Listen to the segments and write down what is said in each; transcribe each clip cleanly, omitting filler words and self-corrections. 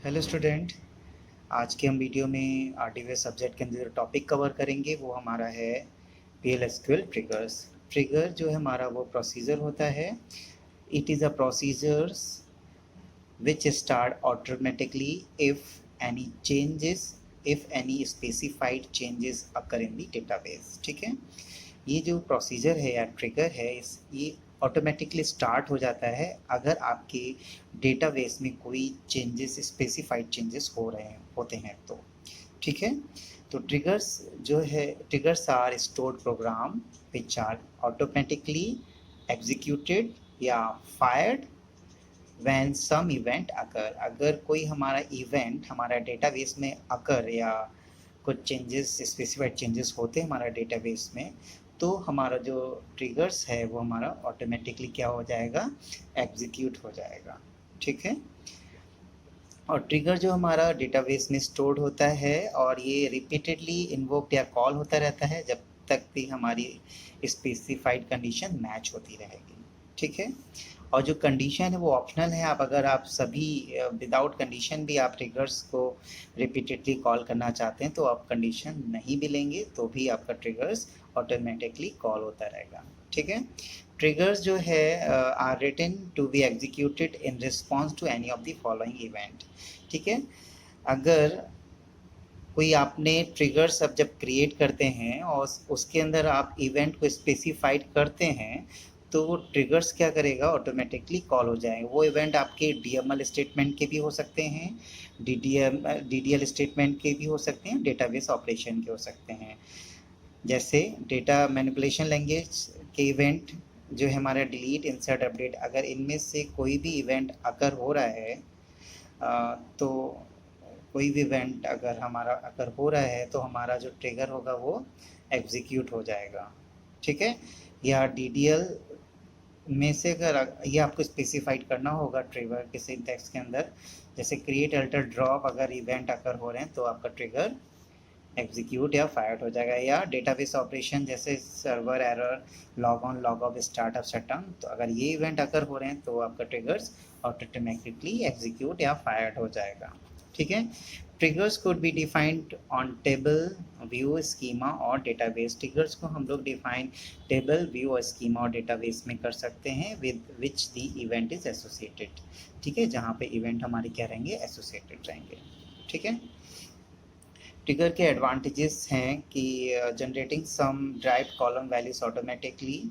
Hello student. आज के हम वीडियो में आरटीवीएस सब्जेक्ट के अंदर जो टॉपिक कवर करेंगे वो हमारा है पीएलएसक्यूएल ट्रिगर्स। ट्रिगर जो है हमारा वो प्रोसीजर होता है। It is a procedures which start automatically if any specified changes occur in the database। ठीक है, ये जो प्रोसीजर है या ट्रिगर है ये ऑटोमेटिकली स्टार्ट हो जाता है अगर आपके डेटाबेस में कोई चेंजेस, स्पेसिफाइड चेंजेस होते हैं तो। ठीक है, तो ट्रिगर्स जो है, triggers are stored program which are automatically executed या fired when some event occur. अगर कोई हमारा इवेंट हमारा डेटाबेस में अकर या कुछ चेंजेस, स्पेसिफाइड चेंजेस होते हैं हमारा डेटाबेस में, तो हमारा जो ट्रिगर्स है वो हमारा ऑटोमेटिकली क्या हो जाएगा, एग्जीक्यूट हो जाएगा। ठीक है, और ट्रिगर जो हमारा डेटाबेस में स्टोर्ड होता है और ये रिपीटेडली इन्वोक्ड या कॉल होता रहता है जब तक भी हमारी स्पेसिफाइड कंडीशन मैच होती रहेगी। ठीक है, और जो कंडीशन है वो ऑप्शनल है। अगर आप सभी विदाउट कंडीशन भी आप ट्रिगर्स को रिपीटेडली कॉल करना चाहते हैं तो आप कंडीशन नहीं भी लेंगे तो भी आपका ट्रिगर्स ऑटोमेटिकली कॉल होता रहेगा। ठीक है, ट्रिगर्स जो है are written to be executed in response to any of the following event. ठीक है, अगर कोई आपने ट्रिगर्स अब जब क्रिएट करते हैं और उसके अंदर आप इवेंट को स्पेसिफाइड करते हैं तो वो ट्रिगर्स क्या करेगा, ऑटोमेटिकली कॉल हो जाएंगे। वो इवेंट आपके डीएमएल स्टेटमेंट के भी हो सकते हैं, डीडीएल स्टेटमेंट के भी हो सकते हैं, डेटाबेस ऑपरेशन के हो सकते हैं। जैसे डेटा मैनिपुलेशन लैंग्वेज के इवेंट जो है हमारा डिलीट, इंसर्ट, अपडेट, अगर इनमें से कोई भी इवेंट अगर हो रहा है तो कोई भी इवेंट अगर हो रहा है तो हमारा जो ट्रिगर होगा वो एग्जीक्यूट हो जाएगा। ठीक है, या डीडीएल में से अगर ये आपको स्पेसिफाइड करना होगा ट्रिगर के सिंटैक्स के अंदर, जैसे क्रिएट, अल्टर, ड्रॉप, अगर इवेंट अगर हो रहे हैं तो आपका ट्रिगर एग्जीक्यूट या फायर्ड हो जाएगा। या डेटाबेस ऑपरेशन जैसे server error, log on, log of, startup, shutdown, तो अगर ये इवेंट अगर हो रहे हैं तो आपका ट्रिगर्स ऑटोमेटिकली एग्जीक्यूट या फायर्ड हो जाएगा। ठीक है, triggers could be defined on table, view, schema और डेटाबेस। ट्रिगर्स को हम लोग डिफाइन टेबल, व्यू और स्कीमा और डेटाबेस में कर सकते हैं with which the event is associated. ठीक है, जहाँ पे इवेंट हमारे क्या रहेंगे, एसोसिएटेड रहेंगे। ठीक है, ट्रिगर के एडवांटेजेस हैं कि जनरेटिंग सम ड्राइव कॉलम वैल्यूज ऑटोमेटिकली,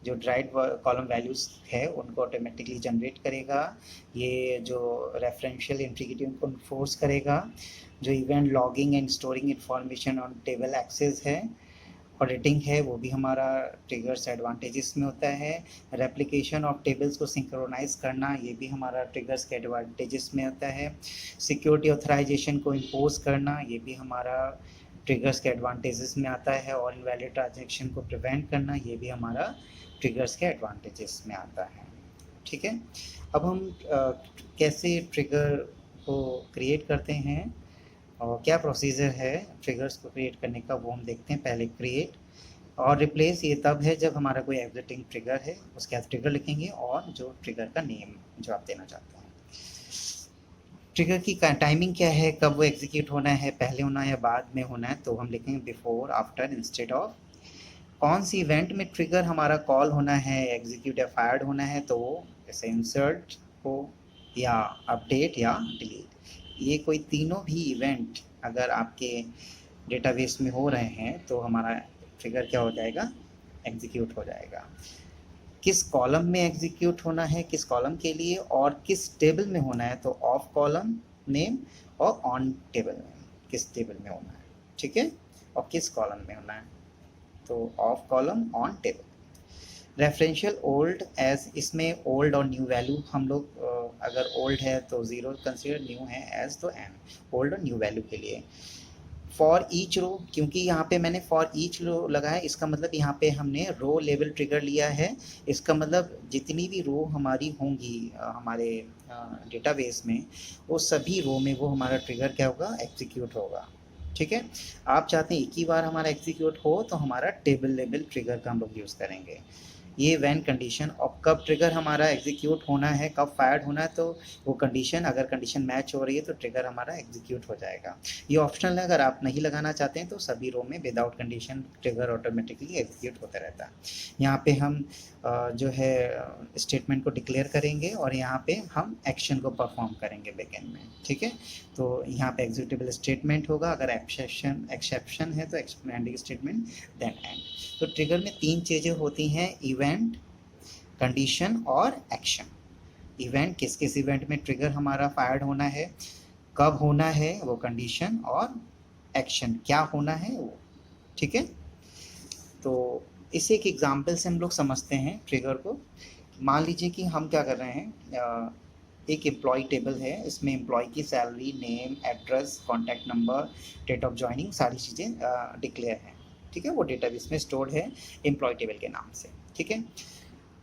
जो ड्राइव कॉलम वैल्यूज़ है उनको ऑटोमेटिकली जनरेट करेगा। ये जो रेफरेंशियल इंटीग्रिटी उनको इन्फोर्स करेगा। जो event logging and storing information on table access है, ऑडिटिंग है, वो भी हमारा ट्रिगर्स एडवांटेजेस में होता है। रेप्लिकेशन ऑफ टेबल्स को सिंक्रोनाइज करना, ये भी हमारा ट्रिगर्स के एडवांटेजेस में होता है। सिक्योरिटी ऑथराइजेशन को इम्पोज करना, ये भी हमारा ट्रिगर्स के एडवांटेजेस में आता है। और इनवैलिड ट्रांजैक्शन को प्रिवेंट करना, ये भी हमारा ट्रिगर्स के एडवांटेजेस में आता है। ठीक है, अब हम कैसे ट्रिगर को क्रिएट करते हैं और क्या प्रोसीजर है ट्रिगर्स को क्रिएट करने का, वो हम देखते हैं। पहले क्रिएट और रिप्लेस, ये तब है जब हमारा कोई एग्जिस्टिंग ट्रिगर है उसके बाद ट्रिगर लिखेंगे और जो ट्रिगर का नेम जो आप देना चाहते हैं। ट्रिगर की टाइमिंग क्या है, कब वो एग्जीक्यूट होना है, पहले होना है या बाद में होना है, तो हम लिखेंगे बिफोर, आफ्टर, इंस्टेड ऑफ। कौन सी इवेंट में ट्रिगर हमारा कॉल होना है, एग्जीक्यूट या फायर्ड होना है, तो वो जैसे इंसर्ट हो या अपडेट या डिलीट, ये कोई तीनों भी इवेंट अगर आपके डेटाबेस में हो रहे हैं तो हमारा ट्रिगर क्या हो जाएगा, एग्जीक्यूट हो जाएगा। किस कॉलम में एग्जीक्यूट होना है, किस कॉलम के लिए और किस टेबल में होना है, तो ऑफ कॉलम नेम और ऑन टेबल नेम, किस टेबल में होना है। ठीक है, और किस कॉलम में होना है, तो of column, on table. Referential old age, इसमें ओल्ड और न्यू वैल्यू हम लोग अगर ओल्ड है तो 0 कंसिडर, न्यू है एज तो एन, ओल्ड और न्यू वैल्यू के लिए। फॉर ईच रो, क्योंकि यहाँ पे मैंने फॉर ईच रो लगाया, इसका मतलब यहाँ पे हमने रो लेवल ट्रिगर लिया है। इसका मतलब जितनी भी रो हमारी होंगी हमारे डेटाबेस में, वो सभी रो में वो हमारा ट्रिगर क्या होगा, एग्जीक्यूट होगा। ठीक है, आप चाहते हैं एक ही बार हमारा एग्जीक्यूट हो तो हमारा टेबल लेवल ट्रिगर का हम लोग यूज़ करेंगे। ये व्हेन कंडीशन, और कब ट्रिगर हमारा एग्जीक्यूट होना है, कब फायर्ड होना है, तो वो कंडीशन, अगर कंडीशन मैच हो रही है तो ट्रिगर हमारा एग्जीक्यूट हो जाएगा। ये ऑप्शनल है, अगर आप नहीं लगाना चाहते हैं तो सभी रो में without condition trigger automatically execute होता रहता है। यहाँ पे हम जो है स्टेटमेंट को डिक्लेयर करेंगे और यहाँ पे हम एक्शन को परफॉर्म करेंगे बैकएंड में, ठीक है। तो यहाँ पे एग्जीक्यूटेबल स्टेटमेंट होगा, अगर एक्सेप्शन है तो एक्सपेंडिंग स्टेटमेंट देन एंड। तो ट्रिगर में 3 चीज़ें होती हैं, इवेंट, कंडीशन और एक्शन। इवेंट, किस किस इवेंट में ट्रिगर हमारा फायर्ड होना है, कब होना है वो कंडीशन, और एक्शन क्या होना है वो, ठीक है। तो इसे एक एग्जाम्पल से हम लोग समझते हैं ट्रिगर को। मान लीजिए कि हम क्या कर रहे हैं, एक एम्प्लॉय टेबल है, इसमें एम्प्लॉय की salary, name, address, contact number, date of joining, सारी चीज़ें डिक्लेयर हैं, ठीक है। वो डेटाबेस में स्टोर्ड है एम्प्लॉय टेबल के नाम से, ठीक है।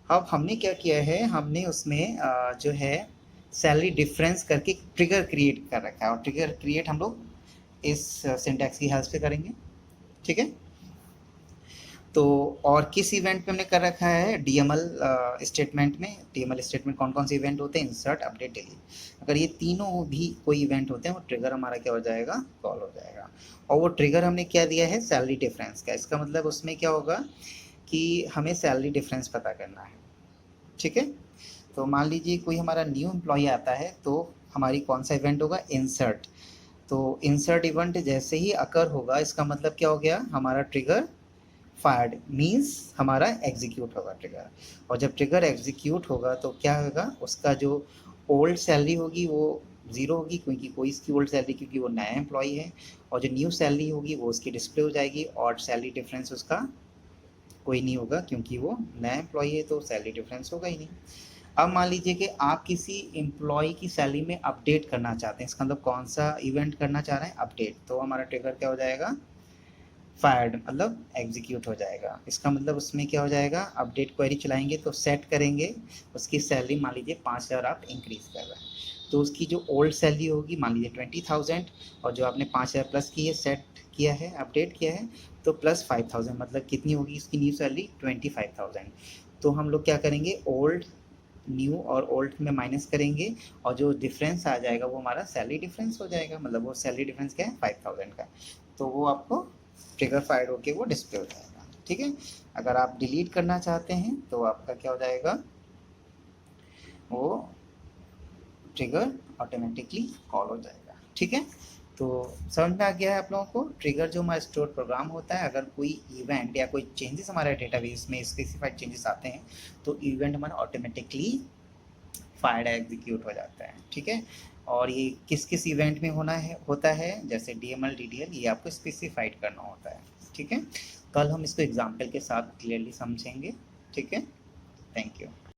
अब हमने क्या किया है, हमने उसमें जो है सैलरी डिफरेंस करके ट्रिगर क्रिएट कर रखा है, और ट्रिगर क्रिएट हम लोग इस सिंटैक्स की हेल्प से करेंगे, ठीक है। तो और किस इवेंट पे हमने कर रखा है, डीएमएल स्टेटमेंट में। डीएमएल स्टेटमेंट कौन कौन से इवेंट होते हैं, इंसर्ट, अपडेट, डिलीट। अगर ये तीनों भी कोई इवेंट होते हैं वो ट्रिगर हमारा क्या हो जाएगा, कॉल हो जाएगा। और वो ट्रिगर हमने क्या दिया है, सैलरी डिफरेंस का। इसका मतलब उसमें क्या होगा कि हमें सैलरी डिफरेंस पता करना है, ठीक है। तो मान लीजिए कोई हमारा न्यू एम्प्लॉय आता है तो हमारी कौन सा इवेंट होगा, इंसर्ट। तो इंसर्ट इवेंट जैसे ही अकर होगा, इसका मतलब क्या हो गया, हमारा ट्रिगर फायर्ड, मीन्स हमारा एग्जीक्यूट होगा ट्रिगर। और जब ट्रिगर एग्जीक्यूट होगा तो क्या होगा, उसका जो ओल्ड सैलरी होगी वो 0 होगी, क्योंकि कोई इसकी ओल्ड सैलरी, क्योंकि वो नया एम्प्लॉई है। और जो न्यू सैलरी होगी वो उसकी डिस्प्ले हो जाएगी, और सैलरी डिफरेंस उसका कोई नहीं होगा, क्योंकि वो नया एम्प्लॉई है तो सैलरी डिफरेंस होगा ही नहीं। अब मान लीजिए कि आप किसी एम्प्लॉय की सैलरी में अपडेट करना चाहते हैं, इसका मतलब कौन सा इवेंट करना चाह रहे हैं, अपडेट। तो हमारा ट्रिगर क्या हो जाएगा, फायर्ड, मतलब एग्जीक्यूट हो जाएगा। इसका मतलब उसमें क्या हो जाएगा, अपडेट क्वेरी चलाएंगे तो सेट करेंगे उसकी सैलरी, मान लीजिए 5,000 आप इंक्रीज कर रहे हैं, तो उसकी जो ओल्ड सैलरी होगी मान लीजिए 20,000, और जो आपने 5,000 प्लस की है, सेट किया है, अपडेट किया है, तो प्लस 5,000, मतलब कितनी होगी इसकी न्यू सैलरी, 25,000। तो हम लोग क्या करेंगे, ओल्ड, न्यू और ओल्ड में माइनस करेंगे, और जो डिफरेंस आ जाएगा वो हमारा सैलरी डिफरेंस हो जाएगा। मतलब वो सैलरी डिफरेंस क्या है, 5,000 का। तो वो आपको ट्रिगर फायर होके वो डिस्प्ले हो जाएगा, ठीक है। अगर आप डिलीट करना चाहते हैं तो आपका क्या हो जाएगा, वो ट्रिगर ऑटोमेटिकली कॉल हो जाएगा, ठीक है। तो समझ में आ गया है आप लोगों को, ट्रिगर जो हमारा स्टोर प्रोग्राम होता है, अगर कोई इवेंट या कोई चेंजेस हमारे डेटाबेस में स्पेसिफाइड चेंजेस आते हैं तो इवेंट हमारा ऑटोमेटिकली फायर एग्जीक्यूट हो जाता है, ठीक है। और ये किस किस इवेंट में होता है, जैसे डीएमएल, डीडीएल, ये आपको स्पेसिफाइड करना होता है, ठीक है। कल हम इसको एग्जाम्पल के साथ क्लियरली समझेंगे, ठीक है। Thank you.